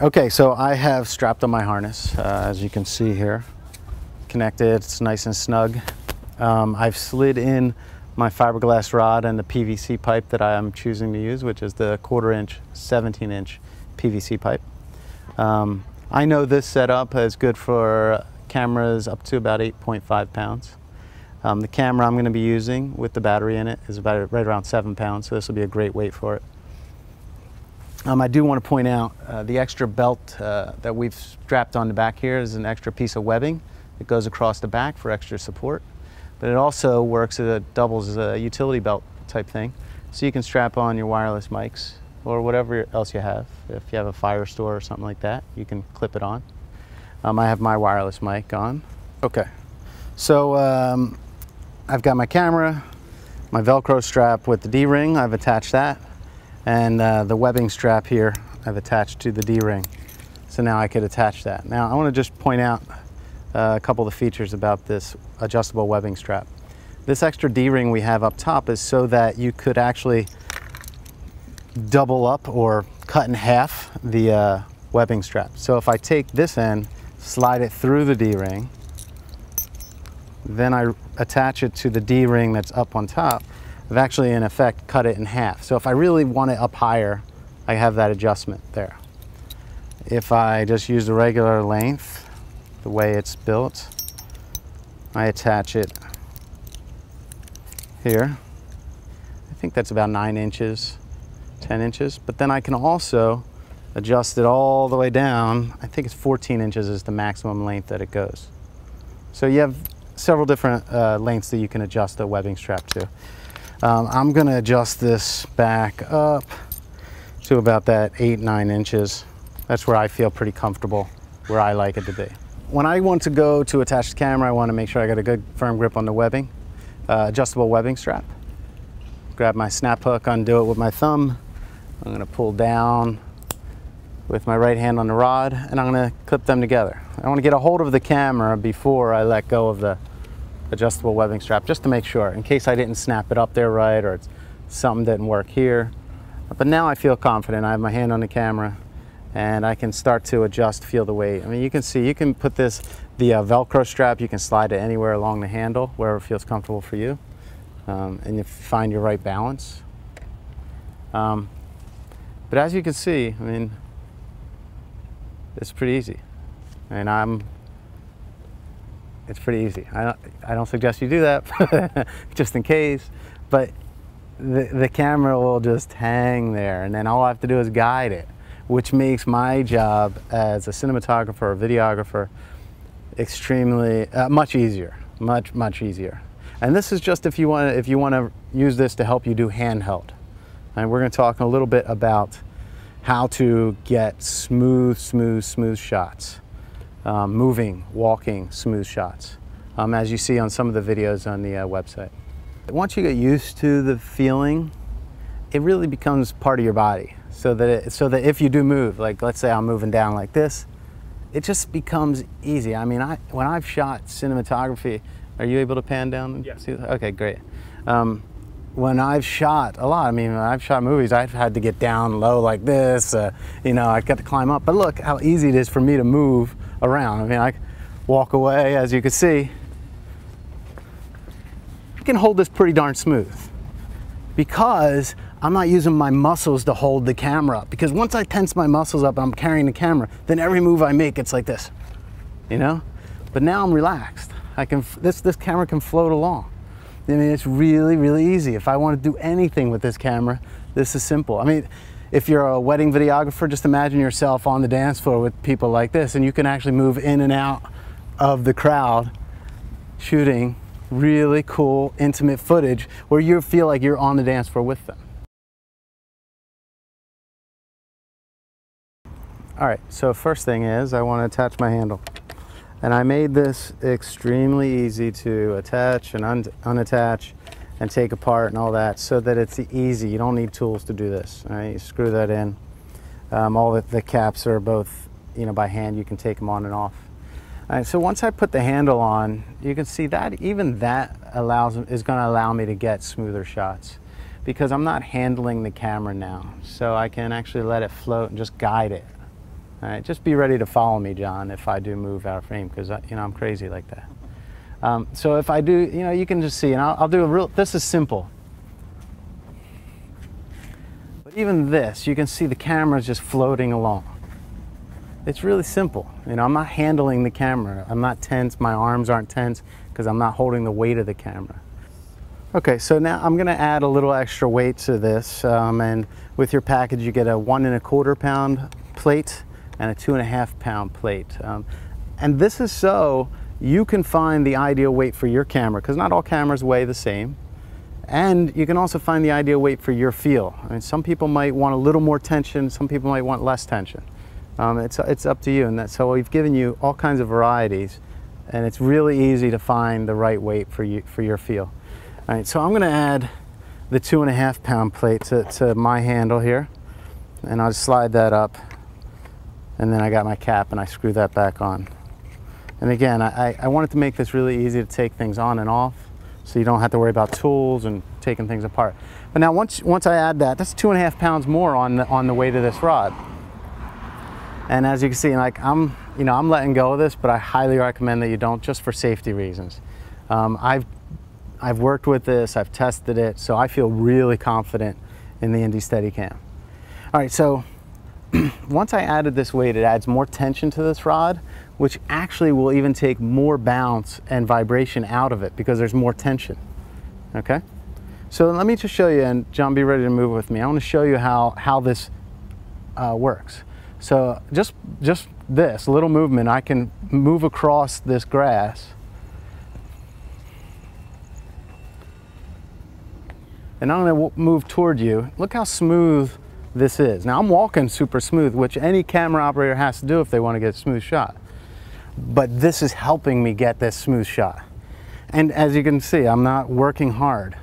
Okay, so I have strapped on my harness, as you can see here. Connected, it's nice and snug. I've slid in my fiberglass rod and the PVC pipe that I am choosing to use, which is the 1/4 inch, 17 inch PVC pipe. I know this setup is good for cameras up to about 8.5 pounds. The camera I'm going to be using with the battery in it is about right around 7 pounds, so this will be a great weight for it. I do want to point out the extra belt that we've strapped on the back here is an extra piece of webbing that goes across the back for extra support. But it also works as doubles as a utility belt type thing. So you can strap on your wireless mics or whatever else you have. If you have a fire store or something like that, you can clip it on. I have my wireless mic on. Okay, so I've got my camera, my Velcro strap with the D-ring, I've attached that. And the webbing strap here I've attached to the D-ring. So now I could attach that. Now I want to just point out a couple of the features about this adjustable webbing strap. This extra D-ring we have up top is so that you could actually double up or cut in half the webbing strap. So if I take this end, slide it through the D-ring, then I attach it to the D-ring that's up on top, I've actually in effect cut it in half. So if I really want it up higher, I have that adjustment there. If I just use the regular length, the way it's built, I attach it here. I think that's about 9 inches, 10 inches, but then I can also adjust it all the way down. I think it's 14 inches is the maximum length that it goes. So you have several different lengths that you can adjust the webbing strap to. I'm going to adjust this back up to about that 8-9 inches. That's where I feel pretty comfortable, where I like it to be. When I want to go to attach the camera, I want to make sure I got a good firm grip on the webbing, adjustable webbing strap. Grab my snap hook, undo it with my thumb. I'm going to pull down with my right hand on the rod, and I'm going to clip them together. I want to get a hold of the camera before I let go of the adjustable webbing strap, just to make sure, in case I didn't snap it up there right or something didn't work here. But now I feel confident. I have my hand on the camera and I can start to adjust, feel the weight. I mean, you can see, you can put the Velcro strap, you can slide it anywhere along the handle, wherever feels comfortable for you, and you find your right balance. But as you can see, I mean, it's pretty easy. And it's pretty easy. I don't suggest you do that, just in case, but the camera will just hang there, and then all I have to do is guide it, which makes my job as a cinematographer or videographer extremely, much easier, much easier. And this is just if you want to use this to help you do handheld. And we're going to talk a little bit about how to get smooth shots. Moving, walking, smooth shots, as you see on some of the videos on the website. Once you get used to the feeling, it really becomes part of your body. So that if you do move, like let's say I'm moving down like this, it just becomes easy. I mean, when I've shot cinematography, are you able to pan down? And see that? Okay, great. When I've shot a lot, I mean, when I've shot movies, I've had to get down low like this, you know, I've got to climb up. But look how easy it is for me to move around. I mean, I walk away, as you can see. I can hold this pretty darn smooth because I'm not using my muscles to hold the camera up. Because once I tense my muscles up and I'm carrying the camera, then every move I make, it's like this, you know? But now I'm relaxed. This camera can float along. I mean, it's really easy. If I want to do anything with this camera, this is simple. I mean, if you're a wedding videographer, just imagine yourself on the dance floor with people like this, and you can actually move in and out of the crowd shooting really cool, intimate footage where you feel like you're on the dance floor with them. All right, so first thing is I want to attach my handle. And I made this extremely easy to attach and unattach and take apart and all that, so that it's easy. You don't need tools to do this. All right, you screw that in. All the caps are both, you know, by hand. You can take them on and off. All right, so once I put the handle on, you can see that even that is going to allow me to get smoother shots, because I'm not handling the camera now. So I can actually let it float and just guide it. All right, just be ready to follow me, John, if I do move out of frame, because you know I'm crazy like that. So if I do, you know, you can just see, and I'll do a real. This is simple, but even this, you can see the camera is just floating along. It's really simple. You know, I'm not handling the camera. I'm not tense. My arms aren't tense because I'm not holding the weight of the camera. Okay, so now I'm going to add a little extra weight to this, and with your package you get a 1 1/4 pound plate and a 2.5 pound plate. And this is so you can find the ideal weight for your camera, because not all cameras weigh the same. And you can also find the ideal weight for your feel. I mean, some people might want a little more tension, some people might want less tension. It's up to you. And so we've given you all kinds of varieties, and it's really easy to find the right weight for your feel. All right, so I'm going to add the 2.5 pound plate to my handle here, and I'll just slide that up. And then I got my cap and I screw that back on. And again, I wanted to make this really easy to take things on and off, so you don't have to worry about tools and taking things apart. But now once I add that, that's 2.5 pounds more on the weight of this rod. And as you can see, like I'm letting go of this, but I highly recommend that you don't, just for safety reasons. I've worked with this, I've tested it, so I feel really confident in the Indy Steadycam. All right, so once I added this weight, it adds more tension to this rod, which actually will even take more bounce and vibration out of it because there's more tension. Okay? So let me just show you, and John, be ready to move with me. I want to show you how this works. So just this little movement, I can move across this grass. And I'm going to move toward you. Look how smooth this is. Now I'm walking super smooth, which any camera operator has to do if they want to get a smooth shot. But this is helping me get this smooth shot. And as you can see, I'm not working hard.